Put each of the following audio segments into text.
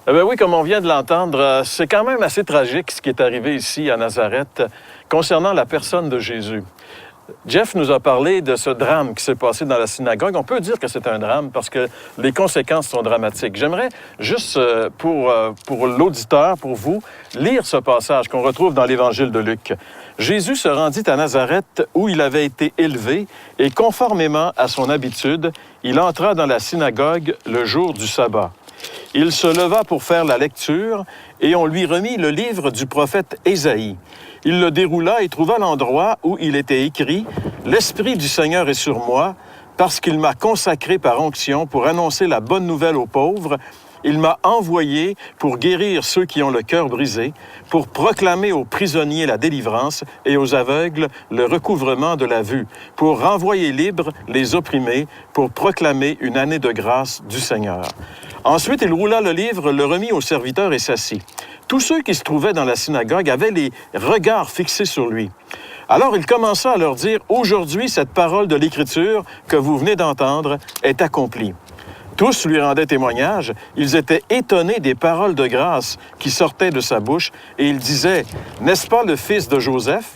Eh bien oui, comme on vient de l'entendre, c'est quand même assez tragique ce qui est arrivé ici à Nazareth concernant la personne de Jésus. Jeff nous a parlé de ce drame qui s'est passé dans la synagogue. On peut dire que c'est un drame parce que les conséquences sont dramatiques. J'aimerais juste pour l'auditeur, pour vous, lire ce passage qu'on retrouve dans l'Évangile de Luc. Jésus se rendit à Nazareth où il avait été élevé et conformément à son habitude, il entra dans la synagogue le jour du sabbat. Il se leva pour faire la lecture et on lui remit le livre du prophète Ésaïe. Il le déroula et trouva l'endroit où il était écrit « L'Esprit du Seigneur est sur moi, parce qu'il m'a consacré par onction pour annoncer la bonne nouvelle aux pauvres. Il m'a envoyé pour guérir ceux qui ont le cœur brisé, pour proclamer aux prisonniers la délivrance et aux aveugles le recouvrement de la vue, pour renvoyer libres les opprimés, pour proclamer une année de grâce du Seigneur. » Ensuite, il roula le livre, le remit au serviteur et s'assit. Tous ceux qui se trouvaient dans la synagogue avaient les regards fixés sur lui. Alors il commença à leur dire « Aujourd'hui, cette parole de l'Écriture que vous venez d'entendre est accomplie. » Tous lui rendaient témoignage. Ils étaient étonnés des paroles de grâce qui sortaient de sa bouche et ils disaient « N'est-ce pas le fils de Joseph? »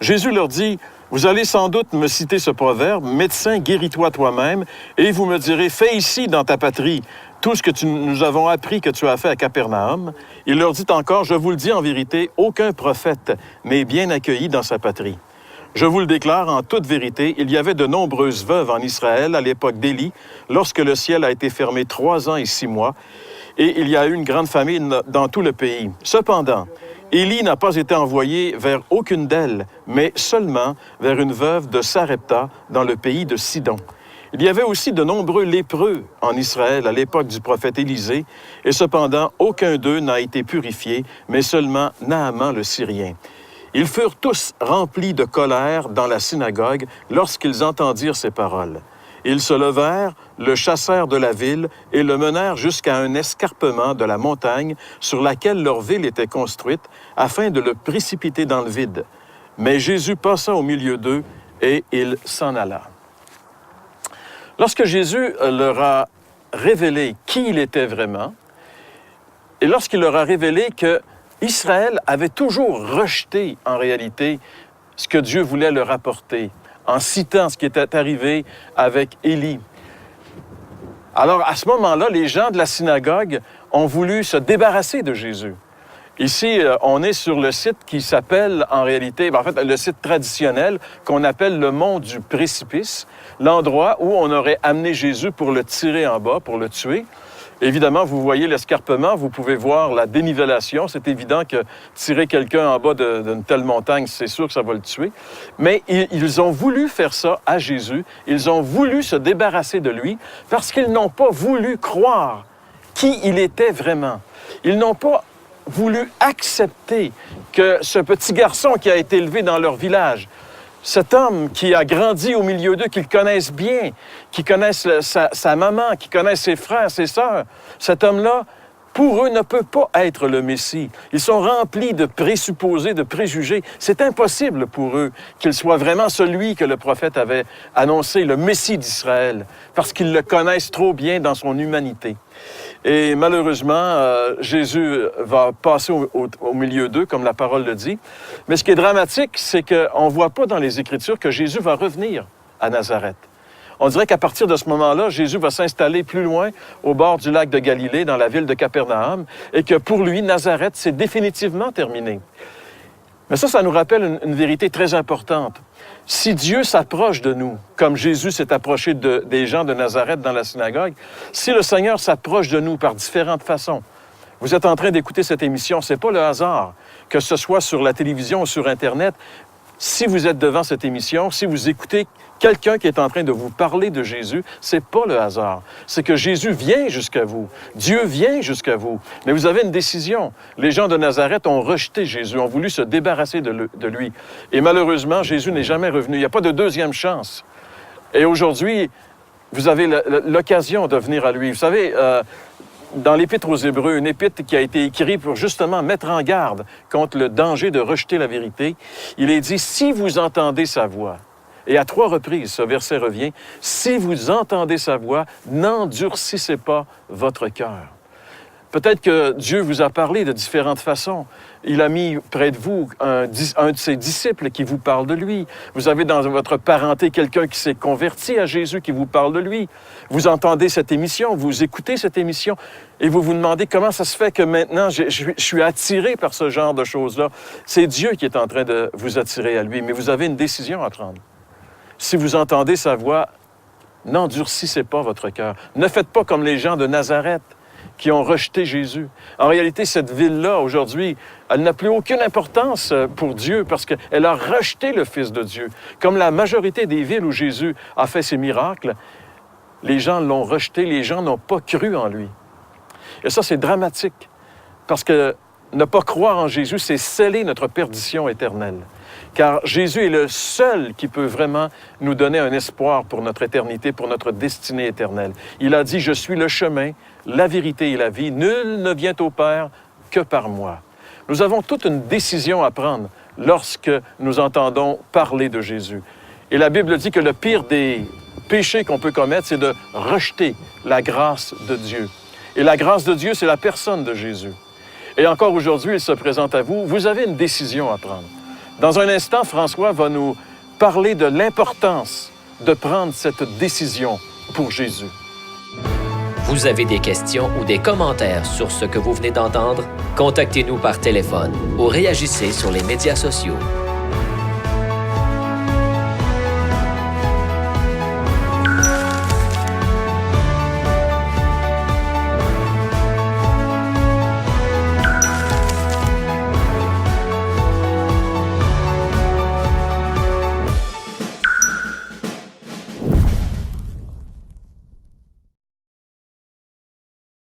Jésus leur dit « Vous allez sans doute me citer ce proverbe, « Médecin, guéris-toi toi-même, et vous me direz, fais ici dans ta patrie tout ce que nous avons appris que tu as fait à Capernaum. » Il leur dit encore, « Je vous le dis en vérité, aucun prophète n'est bien accueilli dans sa patrie. » Je vous le déclare en toute vérité, il y avait de nombreuses veuves en Israël à l'époque d'Élie, lorsque le ciel a été fermé 3 ans et 6 mois, et il y a eu une grande famine dans tout le pays. Cependant, Élie n'a pas été envoyé vers aucune d'elles, mais seulement vers une veuve de Sarepta dans le pays de Sidon. Il y avait aussi de nombreux lépreux en Israël à l'époque du prophète Élisée, et cependant aucun d'eux n'a été purifié, mais seulement Naaman le Syrien. Ils furent tous remplis de colère dans la synagogue lorsqu'ils entendirent ces paroles. Ils se levèrent, le chassèrent de la ville et le menèrent jusqu'à un escarpement de la montagne sur laquelle leur ville était construite, afin de le précipiter dans le vide. Mais Jésus passa au milieu d'eux et il s'en alla. Lorsque Jésus leur a révélé qui il était vraiment, et lorsqu'il leur a révélé que Israël avait toujours rejeté, en réalité, ce que Dieu voulait leur apporter, en citant ce qui était arrivé avec Élie. Alors, à ce moment-là, les gens de la synagogue ont voulu se débarrasser de Jésus. Ici, on est sur le site qui s'appelle, en réalité, le site traditionnel qu'on appelle le mont du précipice, l'endroit où on aurait amené Jésus pour le tirer en bas, pour le tuer. Évidemment, vous voyez l'escarpement, vous pouvez voir la dénivellation. C'est évident que tirer quelqu'un en bas d'une telle montagne, c'est sûr que ça va le tuer. Mais ils ont voulu faire ça à Jésus. Ils ont voulu se débarrasser de lui parce qu'ils n'ont pas voulu croire qui il était vraiment. Ils n'ont pas voulu accepter que ce petit garçon qui a été élevé dans leur village, cet homme qui a grandi au milieu d'eux, qu'ils connaissent bien, qui connaissent sa maman, qui connaissent ses frères, ses sœurs, cet homme-là, pour eux, ne peut pas être le Messie. Ils sont remplis de présupposés, de préjugés. C'est impossible pour eux qu'il soit vraiment celui que le prophète avait annoncé, le Messie d'Israël, parce qu'ils le connaissent trop bien dans son humanité. Et malheureusement, Jésus va passer au milieu d'eux, comme la parole le dit. Mais ce qui est dramatique, c'est qu'on ne voit pas dans les Écritures que Jésus va revenir à Nazareth. On dirait qu'à partir de ce moment-là, Jésus va s'installer plus loin, au bord du lac de Galilée, dans la ville de Capernaum, et que pour lui, Nazareth, c'est définitivement terminé. Mais ça nous rappelle une vérité très importante. Si Dieu s'approche de nous, comme Jésus s'est approché des gens de Nazareth dans la synagogue, si le Seigneur s'approche de nous par différentes façons, vous êtes en train d'écouter cette émission, ce n'est pas le hasard, que ce soit sur la télévision ou sur Internet. Si vous êtes devant cette émission, si vous écoutez quelqu'un qui est en train de vous parler de Jésus, ce n'est pas le hasard. C'est que Jésus vient jusqu'à vous. Dieu vient jusqu'à vous. Mais vous avez une décision. Les gens de Nazareth ont rejeté Jésus, ont voulu se débarrasser de lui. Et malheureusement, Jésus n'est jamais revenu. Il n'y a pas de deuxième chance. Et aujourd'hui, vous avez l'occasion de venir à lui. Vous savez, dans l'Épître aux Hébreux, une épître qui a été écrite pour justement mettre en garde contre le danger de rejeter la vérité, il est dit « Si vous entendez sa voix », et à 3 reprises, ce verset revient, « Si vous entendez sa voix, n'endurcissez pas votre cœur. » Peut-être que Dieu vous a parlé de différentes façons. Il a mis près de vous un de ses disciples qui vous parle de lui. Vous avez dans votre parenté quelqu'un qui s'est converti à Jésus, qui vous parle de lui. Vous entendez cette émission, vous écoutez cette émission et vous vous demandez comment ça se fait que maintenant je suis attiré par ce genre de choses-là. C'est Dieu qui est en train de vous attirer à lui, mais vous avez une décision à prendre. Si vous entendez sa voix, n'endurcissez pas votre cœur. Ne faites pas comme les gens de Nazareth qui ont rejeté Jésus. En réalité, cette ville-là, aujourd'hui, elle n'a plus aucune importance pour Dieu parce qu'elle a rejeté le Fils de Dieu. Comme la majorité des villes où Jésus a fait ses miracles, les gens l'ont rejeté, les gens n'ont pas cru en lui. Et ça, c'est dramatique parce que ne pas croire en Jésus, c'est sceller notre perdition éternelle. Car Jésus est le seul qui peut vraiment nous donner un espoir pour notre éternité, pour notre destinée éternelle. Il a dit, « Je suis le chemin, la vérité et la vie. Nul ne vient au Père que par moi. » Nous avons toute une décision à prendre lorsque nous entendons parler de Jésus. Et la Bible dit que le pire des péchés qu'on peut commettre, c'est de rejeter la grâce de Dieu. Et la grâce de Dieu, c'est la personne de Jésus. Et encore aujourd'hui, il se présente à vous. Vous avez une décision à prendre. Dans un instant, François va nous parler de l'importance de prendre cette décision pour Jésus. Vous avez des questions ou des commentaires sur ce que vous venez d'entendre? Contactez-nous par téléphone ou réagissez sur les médias sociaux.